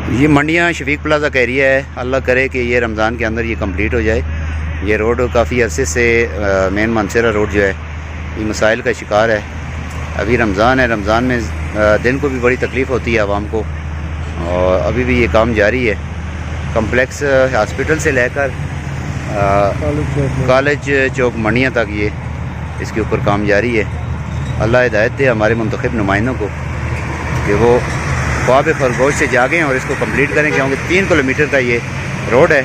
ये मंडियाँ शफीक प्लाजा का एरिया है। अल्लाह करे कि ये रमज़ान के अंदर ये कंप्लीट हो जाए। ये रोड काफ़ी अरसे से मेन मानसरा रोड जो है ये मसाइल का शिकार है। अभी रमज़ान है, रमज़ान में दिन को भी बड़ी तकलीफ़ होती है आवाम को, और अभी भी ये काम जारी है। कम्प्लेक्स हॉस्पिटल से लेकर कॉलेज चौक मंडियाँ तक ये इसके ऊपर काम जारी है। अल्लाह हिदायत दे हमारे मुंतखब नुमाइंदों को कि वो ख्वाब खरगोश से जागें और इसको कंप्लीट करें, क्योंकि 3 किलोमीटर का ये रोड है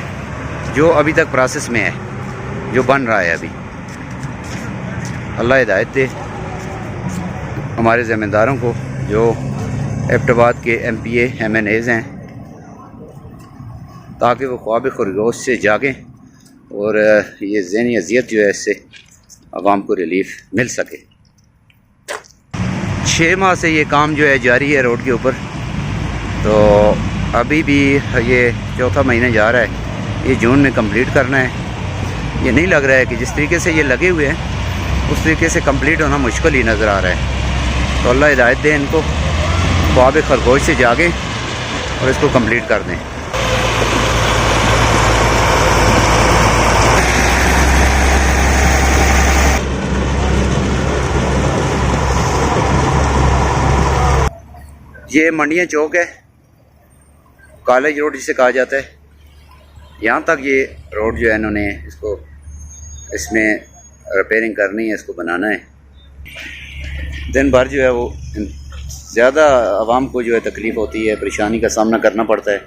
जो अभी तक प्रोसेस में है, जो बन रहा है अभी। अल्लाह हिदायत दे हमारे ज़िम्मेदारों को जो एबटाबाद के MPA MNAs हैं, ताकि वो ख्वाब खरगोश से जागें और ये ज़हनी अज़ियत जो है इससे आवाम को रिलीफ मिल सके। 6 माह से ये काम जो है जारी है रोड के ऊपर, तो अभी भी ये चौथा महीना जा रहा है। ये जून में कंप्लीट करना है। ये नहीं लग रहा है कि जिस तरीके से ये लगे हुए हैं उस तरीके से कंप्लीट होना मुश्किल ही नज़र आ रहा है। तो अल्लाह हिदायत दे इनको, ख्वाब खरगोश से जागें और इसको कंप्लीट कर दें। ये मंडियाँ चौक है, कॉलेज रोड जिसे कहा जाता है। यहाँ तक ये रोड जो है इन्होंने इसमें रिपेयरिंग करनी है, इसको बनाना है। दिन भर जो है वो ज़्यादा आवाम को जो है तकलीफ़ होती है, परेशानी का सामना करना पड़ता है।